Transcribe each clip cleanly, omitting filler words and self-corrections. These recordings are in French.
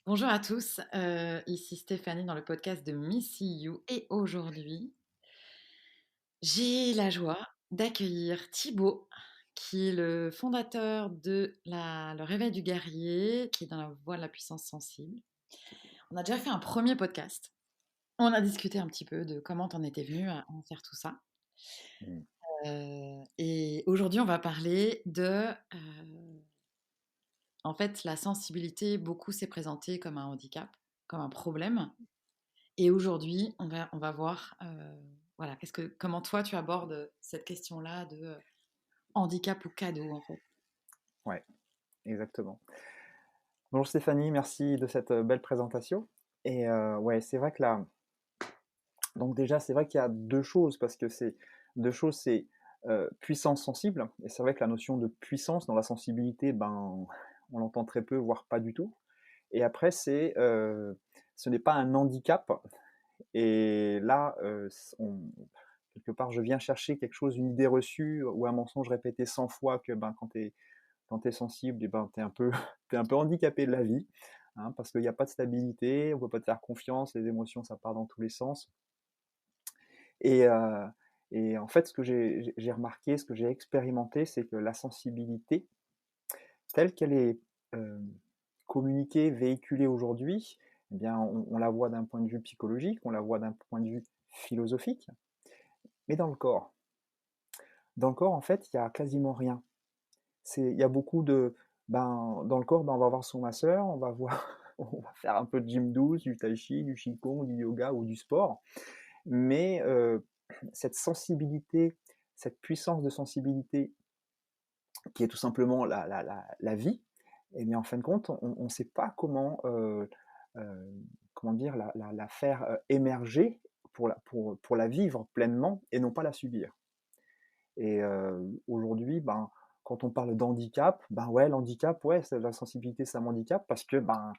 Bonjour à tous, ici Stéphanie dans le podcast de Missy You et aujourd'hui, j'ai la joie d'accueillir Thibaut qui est le fondateur de Le Réveil du Guerrier, qui est dans la voie de la puissance sensible. On a déjà fait un premier podcast. On a discuté un petit peu de comment t'en étais venu à en faire tout ça. Mmh. Et aujourd'hui, on va parler de, en fait, la sensibilité, beaucoup s'est présenté comme un handicap, comme un problème. Et aujourd'hui, on va voir, voilà, comment toi tu abordes cette question-là de handicap ou cadeau en fait. Ouais, exactement. Bonjour Stéphanie, merci de cette, belle présentation et ouais, c'est vrai que là donc déjà, c'est vrai qu'il y a 2 choses parce que c'est 2 choses, c'est, puissance sensible et c'est vrai que la notion de puissance dans la sensibilité, ben, on l'entend très peu, voire pas du tout et après c'est, ce n'est pas un handicap et là, s on quelque part, je viens chercher quelque chose, une idée reçue ou un mensonge répété 100 fois que, ben, quand tu es sensible, et ben, tu es un peu, t'es un peu handicapé de la vie, hein, parce qu'il n'y a pas de stabilité, on ne peut pas te faire confiance, les émotions, ça part dans tous les sens. Et, euh, et en fait, ce que j'ai remarqué, ce que j'ai expérimenté, c'est que la sensibilité, telle qu'elle est euh, communiquée, véhiculée aujourd'hui, eh bien, on la voit d'un point de vue psychologique, on la voit d'un point de vue philosophique, mais dans le corps, en fait, il y a quasiment rien. Il y a beaucoup de, ben, dans le corps, ben, on va voir son masseur, on va voir, on va faire un peu de gym douce, du tai chi, du qigong, du yoga ou du sport. Mais cette sensibilité, cette puissance de sensibilité qui est tout simplement la vie, et bien en fin de compte, on ne sait pas euh, comment dire, la faire émerger pour la vivre pleinement et non pas la subir. Et aujourd'hui, ben, quand on parle d'handicap, ben ouais, l'handicap, ouais, c'est la sensibilité, ça m'handicape parce que ben,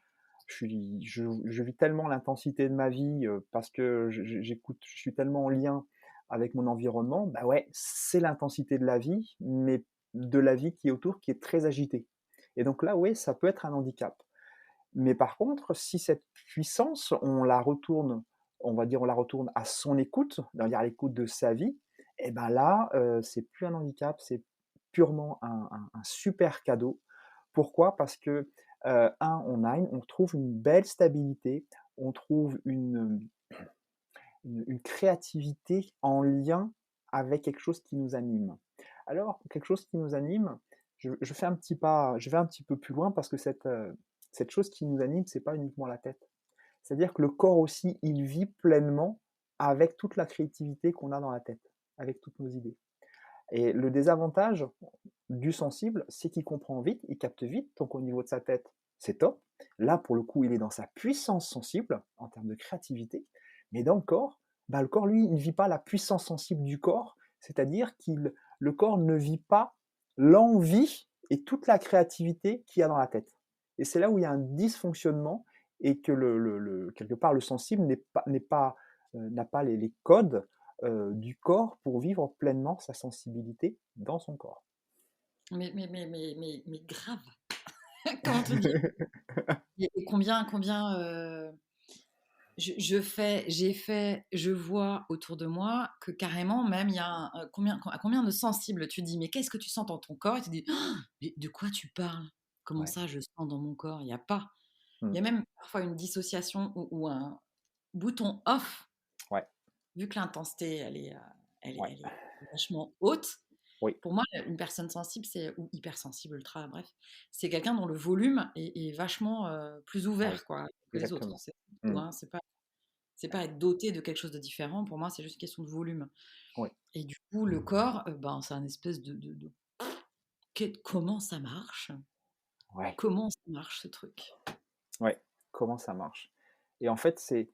je vis tellement l'intensité de ma vie, parce que j'écoute, je suis tellement en lien avec mon environnement, bah ouais, c'est l'intensité de la vie, mais de la vie qui est autour, qui est très agitée. Et donc là, oui, ça peut être un handicap. Mais par contre, si cette puissance, on la retourne, on va dire, on la retourne à son écoute, c'est-à-dire à l'écoute de sa vie, et ben là, c'est plus un handicap, c'est purement un super cadeau. Pourquoi? Parce que, on trouve une belle stabilité, on trouve une créativité en lien avec quelque chose qui nous anime. Alors, quelque chose qui nous anime, je fais un petit pas, je vais un petit peu plus loin parce que cette chose qui nous anime, c'est pas uniquement la tête. C'est-à-dire que le corps aussi, il vit pleinement avec toute la créativité qu'on a dans la tête, avec toutes nos idées. Et le désavantage du sensible, c'est qu'il comprend vite, il capte vite, donc au niveau de sa tête, c'est top. Là, pour le coup, il est dans sa puissance sensible en termes de créativité, mais dans le corps, bah, le corps, lui, il ne vit pas la puissance sensible du corps, c'est-à-dire que le corps ne vit pas l'envie et toute la créativité qu'il y a dans la tête. Et c'est là où il y a un dysfonctionnement et que quelque part le sensible n'a pas les codes du corps pour vivre pleinement sa sensibilité dans son corps. Mais grave, comment te dire? Et combien je vois autour de moi que carrément même il y a combien de sensibles tu dis mais qu'est-ce que tu sens dans ton corps et tu dis oh, mais de quoi tu parles? Comment Ouais. ça je sens dans mon corps? Il n'y a pas. Il Mmh. y a même parfois une dissociation ou un bouton off. Ouais, Vu que l'intensité, ouais, elle est vachement haute, oui, pour moi, une personne sensible, ou hypersensible, ultra, bref, c'est quelqu'un dont le volume est vachement plus oui, ouvert quoi, que les autres. exactement. C'est tout, Mmh. hein, c'est pas être doté de quelque chose de différent. Pour moi, c'est juste une question de volume. Oui, Et du coup, le corps, ben, c'est un espèce comment ça marche? ouais, Comment ça marche ce truc? ouais. Comment ça marche? Et en fait, c'est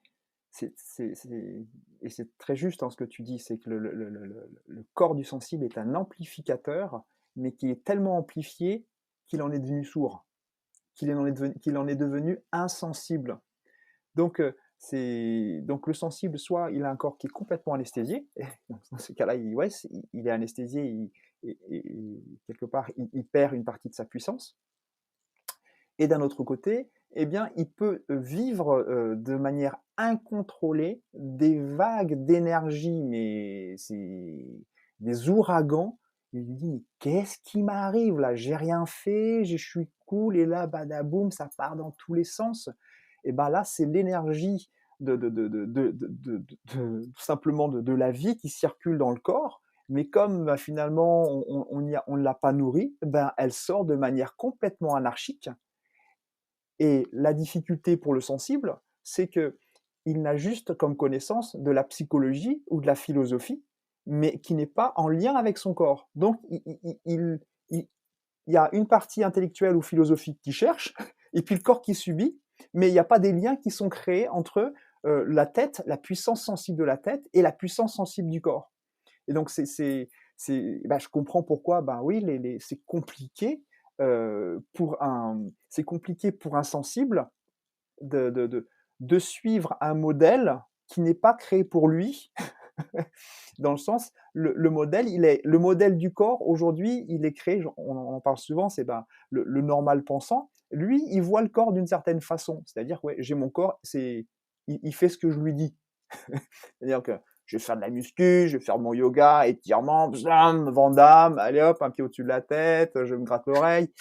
et c'est très juste, hein, ce que tu dis, c'est que le corps du sensible est un amplificateur, mais qui est tellement amplifié qu'il en est devenu sourd, qu'il en est devenu insensible. Donc, donc le sensible, soit il a un corps qui est complètement anesthésié, et dans ce cas-là, ouais, il est anesthésié, et quelque part, il perd une partie de sa puissance. Et d'un autre côté, eh bien, il peut, vivre, de manière incontrôlée des vagues d'énergie, mais c'est des ouragans. Il lui dit: «Mais qu'est-ce qui m'arrive là? J'ai rien fait, je suis cool et là, badaboum, ça part dans tous les sens». Et ben là, c'est l'énergie tout simplement de la vie qui circule dans le corps, mais comme, bah, finalement on ne l'a pas nourrie, ben, elle sort de manière complètement anarchique. Et la difficulté pour le sensible, c'est qu'il n'a juste comme connaissance de la psychologie ou de la philosophie, mais qui n'est pas en lien avec son corps. Donc il il y a une partie intellectuelle ou philosophique qui cherche, et puis le corps qui subit, mais il n'y a pas des liens qui sont créés entre la tête, la puissance sensible de la tête et la puissance sensible du corps. Et donc bah, je comprends pourquoi, ben oui, c'est compliqué c'est compliqué pour un sensible de suivre un modèle qui n'est pas créé pour lui. Dans le sens, le modèle du corps aujourd'hui, il est créé, on en parle souvent, c'est ben, le normal pensant. Lui, il voit le corps d'une certaine façon. C'est-à-dire, ouais, j'ai mon corps, il fait ce que je lui dis. C'est-à-dire que je vais faire de la muscu, je vais faire de mon yoga, étirement, bzam, Van Damme, allez hop, un pied au-dessus de la tête, je me gratte l'oreille.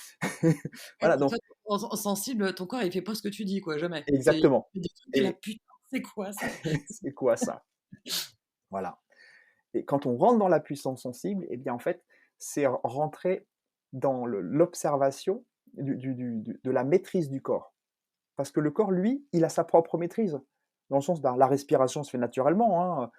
Ouais, Voilà, en donc fait, en sensible, ton corps, il fait pas ce que tu dis, quoi, jamais. C'est exactement. des trucs, tu es là: Et «Putain, c'est quoi ça?» c'est quoi ça? Voilà. Et quand on rentre dans la puissance sensible, eh bien, en fait, c'est rentrer dans l'observation de la maîtrise du corps. Parce que le corps, lui, il a sa propre maîtrise. Dans le sens, ben, la respiration se fait naturellement, hein,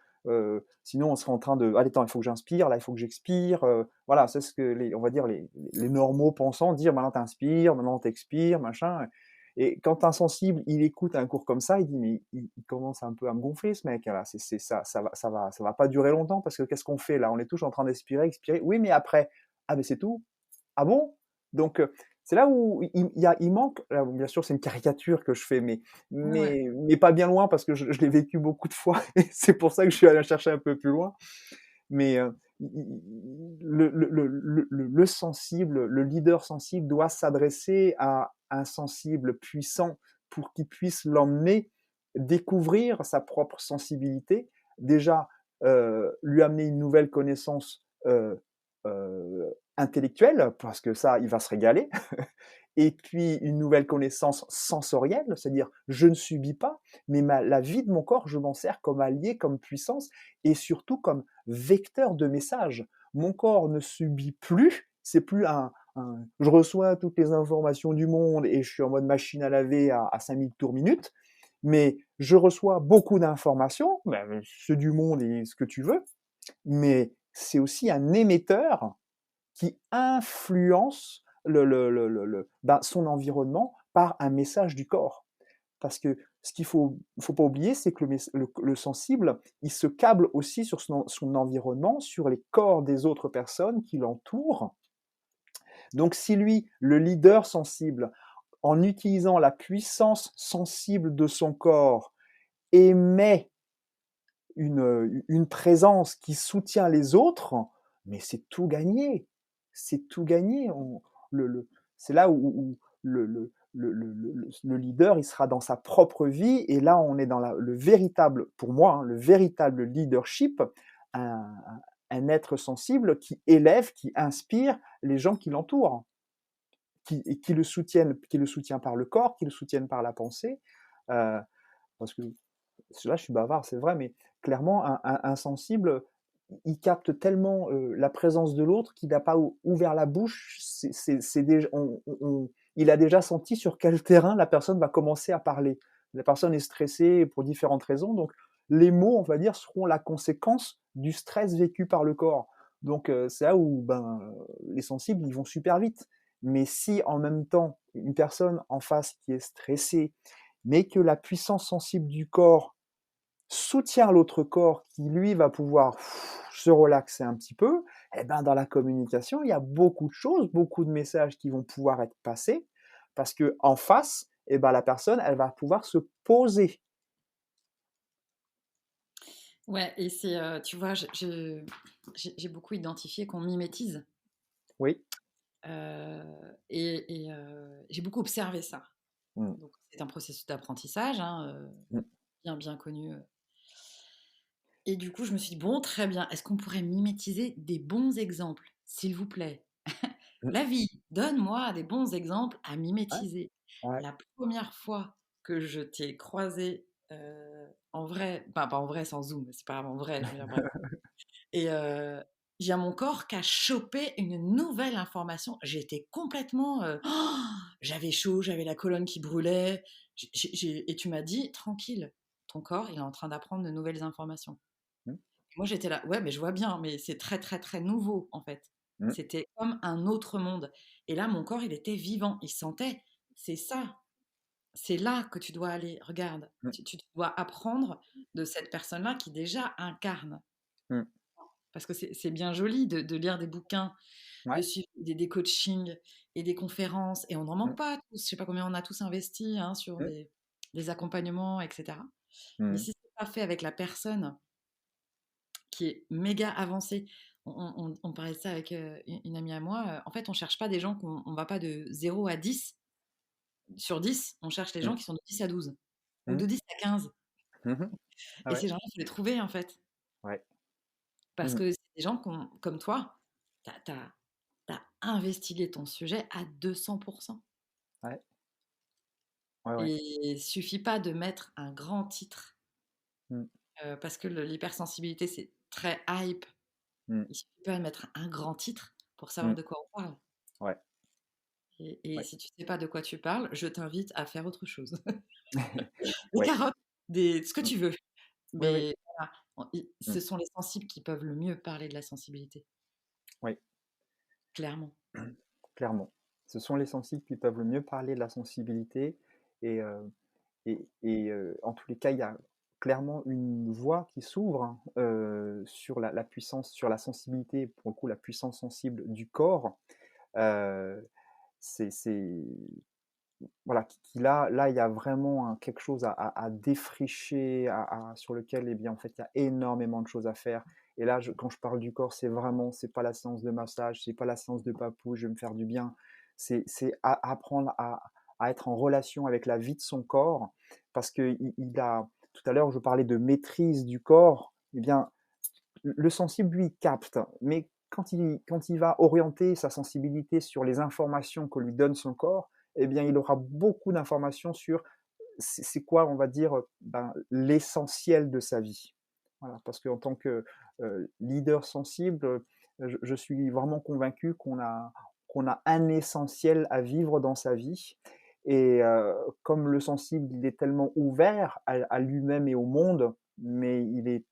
sinon on serait en train de: «Allez, attends, il faut que j'inspire, là, il faut que j'expire», voilà, c'est ce que on va dire les normaux pensants dire: «Maintenant tu inspires, maintenant tu expires, machin». Et quand un sensible, il écoute un cours comme ça, il dit: «Mais il commence un peu à me gonfler ce mec là, ça va pas durer longtemps parce que qu'est-ce qu'on fait là? On est tous en train d'expirer, expirer. Oui, mais après? Ah, mais c'est tout? Ah bon?» Donc c'est là où il manque, alors bien sûr c'est une caricature que je fais, Ouais. mais pas bien loin parce que je l'ai vécu beaucoup de fois et c'est pour ça que je suis allé chercher un peu plus loin. Mais le sensible, le leader sensible doit s'adresser à un sensible puissant pour qu'il puisse l'emmener découvrir sa propre sensibilité. Déjà, lui amener une nouvelle connaissance intellectuelle, parce que ça, il va se régaler. Et puis une nouvelle connaissance sensorielle, c'est-à-dire je ne subis pas, mais la vie de mon corps, je m'en sers comme allié, comme puissance et surtout comme vecteur de messages. Mon corps ne subit plus, c'est plus je reçois toutes les informations du monde et je suis en mode machine à laver à 5000 tours minute, mais je reçois beaucoup d'informations, ben, ceux du monde et ce que tu veux, mais c'est aussi un émetteur qui influence ben, son environnement par un message du corps. Parce que ce qu'il faut pas oublier, c'est que le sensible, il se câble aussi sur son environnement, sur les corps des autres personnes qui l'entourent. Donc si lui, le leader sensible, en utilisant la puissance sensible de son corps, émet une présence qui soutient les autres, mais c'est tout gagné. C'est tout gagné. C'est là où le leader, il sera dans sa propre vie, et là, on est dans le véritable, pour moi, hein, le véritable leadership, un, un être sensible qui élève, qui inspire les gens qui l'entourent, qui le soutiennent, qui le soutient par le corps, qui le soutiennent par la pensée. Euh, parce que là, je suis bavard, c'est vrai, mais clairement, un sensible, il capte tellement la présence de l'autre qu'il n'a pas ouvert la bouche. C'est déjà, il a déjà senti sur quel terrain la personne va commencer à parler. La personne est stressée pour différentes raisons, donc les mots, on va dire, seront la conséquence du stress vécu par le corps. Donc c'est là où ben, les sensibles, ils vont super vite. Mais si en même temps, une personne en face qui est stressée, mais que la puissance sensible du corps soutient l'autre corps qui, lui, va pouvoir se relaxer un petit peu, et ben, dans la communication, il y a beaucoup de choses, beaucoup de messages qui vont pouvoir être passés, parce que en face, et ben, la personne, elle va pouvoir se poser. Ouais, et c'est, tu vois, j'ai beaucoup identifié qu'on mimétise, Oui, et j'ai beaucoup observé ça. Mmh. Donc c'est un processus d'apprentissage, hein, Mmh. bien connu. Et du coup, je me suis dit: «Bon, très bien, est-ce qu'on pourrait mimétiser des bons exemples, s'il vous plaît? Mmh. La vie, donne-moi des bons exemples à Ouais, mimétiser». ouais. La première fois que je t'ai croisé en vrai, enfin pas en vrai sans zoom, c'est pas en vrai, je veux dire bref. Et il y a mon corps qui a chopé une nouvelle information. J'étais complètement, j'avais chaud, j'avais la colonne qui brûlait. J'ai et tu m'as dit: «Tranquille, ton corps, il est en train d'apprendre de nouvelles informations». Mmh. Moi, j'étais là: «Ouais, mais je vois bien, mais c'est très, très, très nouveau, en fait». Mmh. C'était comme un autre monde et là, mon corps, il était vivant. Il sentait: «C'est ça, c'est là que tu dois aller. Regarde, Mmh. tu dois apprendre de cette personne-là qui déjà incarne». Mmh. Parce que c'est bien joli de lire des bouquins, de Ouais. suivre des coachings et des conférences et on n'en Mmh. manque pas tous. Je sais pas combien on a tous investi, hein, sur Mmh. des accompagnements et cetera. Mais Mmh. si c'est pas fait avec la personne qui est méga avancée, on parlait de ça avec, une amie à moi, en fait, on cherche pas des gens on va pas de 0 à 10 sur 10, on cherche les gens Mmh. qui sont de 10 à 12 ou Mmh. de 10 à 15 Mmh mh. Ah et ouais. ces gens-là, il faut les trouver, en fait. Ouais. Parce Mmh mh. que c'est des gens comme toi, tu as investigué ton sujet à 200. Ouais. Ouais, ouais. Et suffit pas de mettre un grand titre, Mmh. parce que l'hypersensibilité, c'est très hype. Mmh. Il suffit pas de mettre un grand titre pour savoir Mmh. de quoi on parle. Ouais. Et Ouais. si tu sais pas de quoi tu parles, je t'invite à faire autre chose. Des Ouais. carottes, des ce que Mmh. tu veux. Oui, oui. Mais voilà, Mmh. ce sont les sensibles qui peuvent le mieux parler de la sensibilité, Oui. clairement. Clairement. Ce sont les sensibles qui peuvent le mieux parler de la sensibilité et en tous les cas, il y a clairement une voie qui s'ouvre, hein, sur la puissance, sur la sensibilité, pour le coup, la puissance sensible du corps. Heu, c'est voilà, qui là, il y a vraiment quelque chose à défricher, sur lequel, eh bien, en fait, il y a énormément de choses à faire. Et là, quand je parle du corps, c'est pas la séance de massage, c'est pas la séance de papou, je vais me faire du bien. C'est apprendre à être en relation avec la vie de son corps, parce que il a tout à l'heure, je parlais de maîtrise du corps. Eh bien, le sensible, lui, il capte, mais quand il va orienter sa sensibilité sur les informations que lui donne son corps, eh bien, il aura beaucoup d'informations sur c'est quoi, on va dire, ben, l'essentiel de sa vie. Voilà, parce qu'en tant que, leader sensible, je suis vraiment convaincu qu'on a un essentiel à vivre dans sa vie. Et comme le sensible, il est tellement ouvert à lui-même et au monde, mais il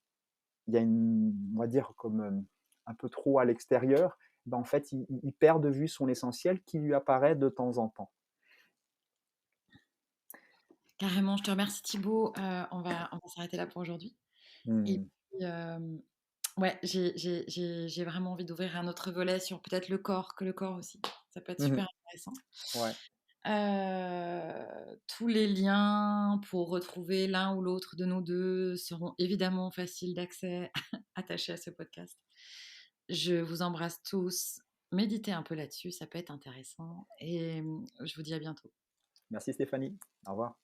y a on va dire comme, un peu trop à l'extérieur, ben, en fait, il perd de vue son essentiel qui lui apparaît de temps en temps. Carrément, je te remercie Thibaut, on va s'arrêter là pour aujourd'hui et Mmh. puis, ouais, j'ai vraiment envie d'ouvrir un autre volet sur peut-être le corps, que le corps aussi. Ça peut être Mmh mh. super intéressant. Ouais. Tous les liens pour retrouver l'un ou l'autre de nous 2 seront évidemment faciles d'accès attachés à ce podcast. Je vous embrasse tous. Méditez un peu là-dessus, ça peut être intéressant et je vous dis à bientôt. Merci Stéphanie. Au revoir.